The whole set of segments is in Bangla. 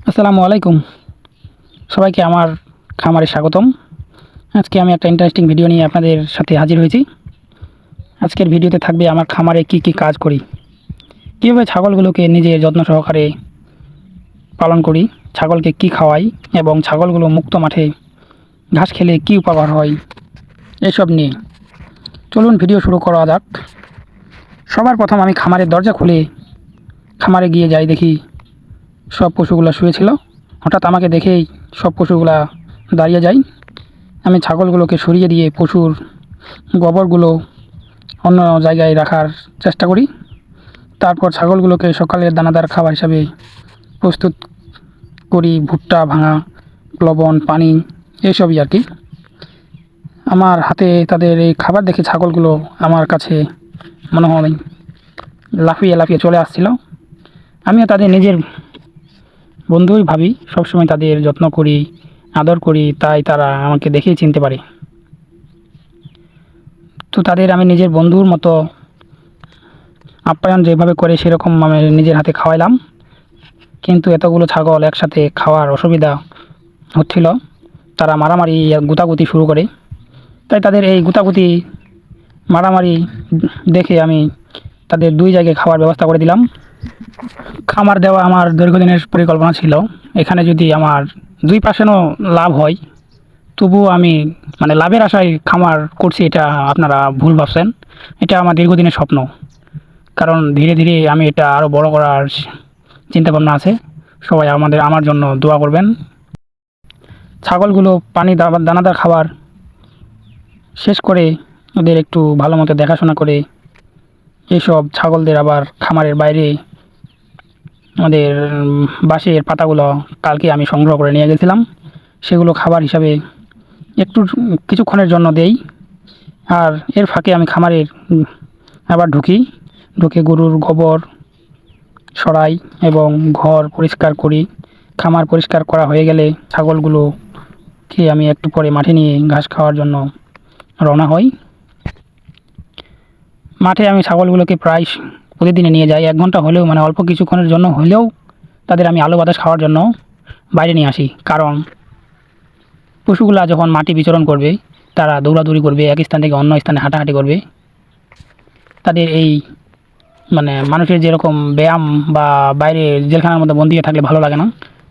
আসসালামু আলাইকুম। সবাইকে আমার খামারে স্বাগতম। আজকে আমি একটা ইন্টারেস্টিং ভিডিও নিয়ে আপনাদের সাথে হাজির হয়েছি। আজকের ভিডিওতে থাকবে আমার খামারে কী কাজ করি, কীভাবে ছাগলগুলোকে নিজের যত্ন সহকারে পালন করি, ছাগলকে কী খাওয়াই এবং ছাগলগুলো মুক্ত মাঠে ঘাস খেলে কী উপকার হয়, এসব নিয়ে চলুন ভিডিও শুরু করা যাক। সবার প্রথম আমি খামারের দরজা খুলে খামারে গিয়ে যাই, দেখি সব পশুগুলো শুয়েছিল। হঠাৎ আমাকে দেখেই সব পশুগুলা দাঁড়িয়ে যায়। আমি ছাগলগুলোকে সরিয়ে দিয়ে পশুর গোবরগুলো অন্য জায়গায় রাখার চেষ্টা করি। তারপর ছাগলগুলোকে সকালের দানাদার খাবার হিসাবে প্রস্তুত করি। ভুট্টা, ভাঙা, লবণ, পানি, এসবই আর কি। আমার হাতে তাদের এই খাবার দেখে ছাগলগুলো আমার কাছে মনে হয় লাফিয়ে লাফিয়ে চলে আসছিল। আমিও তাদের নিজের বন্ধুই ভাবি, সবসময় তাদের যত্ন করি, আদর করি, তাই তারা আমাকে দেখেই চিনতে পারে। তো তাদের আমি নিজের বন্ধুর মতো আপ্যায়ন যেভাবে করে সেরকম আমি নিজের হাতে খাওয়াইলাম। কিন্তু এতগুলো ছাগল একসাথে খাওয়ার অসুবিধা হচ্ছিল। তারা মারামারি গুতাগুতি শুরু করে। তাই তাদের এই গুতাগুতি মারামারি দেখে আমি তাদের দুই জায়গায় খাওয়ার ব্যবস্থা করে দিলাম। খামার দেওয়া আমার দীর্ঘদিনের পরিকল্পনা ছিল। এখানে যদি আমার দুই পাশেরও লাভ হয়, তবুও আমি লাভের আশায় খামার করছি, এটা আপনারা ভুল ভাবছেন। এটা আমার দীর্ঘদিনের স্বপ্ন। কারণ ধীরে ধীরে আমি এটা আরও বড় করার চিন্তাভাবনা আছে। সবাই আমার জন্য দোয়া করবেন। ছাগলগুলো পানি দানাদার খাবার শেষ করে ওদের একটু ভালো মতো দেখাশোনা করে এইসব ছাগলদের আবার খামারের বাইরে আমাদের বাঁশের পাতাগুলো কালকে আমি সংগ্রহ করে নিয়ে গেছিলাম। সেগুলো খাবার হিসাবে একটু কিছুক্ষণের জন্য দেই। আর এর ফাঁকে আমি খামারের আবার ঢুকে গরুর গোবর সরাই এবং ঘর পরিষ্কার করি। খামার পরিষ্কার করা হয়ে গেলে ছাগলগুলোকে আমি একটু পরে মাঠে নিয়ে ঘাস খাওয়ার জন্য রওনা হই। মাঠে আমি ছাগলগুলোকে প্রায় প্রতিদিনে নিয়ে যাই। 1 ঘন্টা হলেও অল্প কিছুক্ষণের জন্য হলেও তাদের আমি আলো বাতাস খাওয়ার জন্য বাইরে নিয়ে আসি। কারণ পশুগুলা যখন মাটি বিচরণ করবে, তারা দৌড়াদৌড়ি করবে, এক স্থান থেকে অন্য স্থানে হাঁটাহাঁটি করবে। তাদের এই মানুষের যেরকম ব্যায়াম বা বাইরে জেলখানার মধ্যে বন্দি হয়ে থাকলে ভালো লাগে না,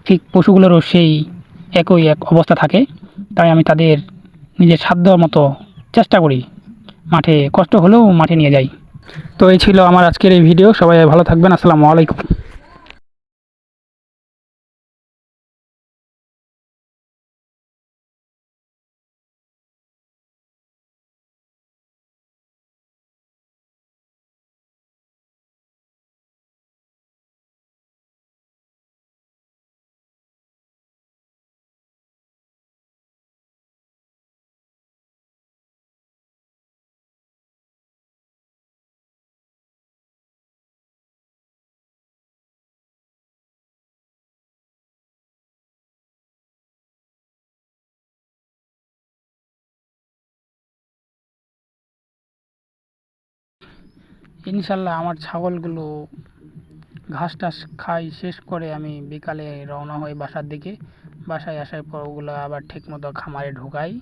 ঠিক পশুগুলোরও সেই একই এক অবস্থা থাকে। তাই আমি তাদের নিজের সাধ্য মতো চেষ্টা করি, মাঠে কষ্ট হলেও মাঠে নিয়ে যাই। তো এই ছিল আমার আজকের এই ভিডিও। সবাই ভালো থাকবেন। আসসালামু আলাইকুম। ইনশাল্লাহ আমার ছাগলগুলো ঘাস টাস খাই শেষ করে আমি বিকালে রওনা হই বাসার দিকে। বাসায় আসার পর ওগুলো আবার ঠিক মতো খামারে ঢোকাই।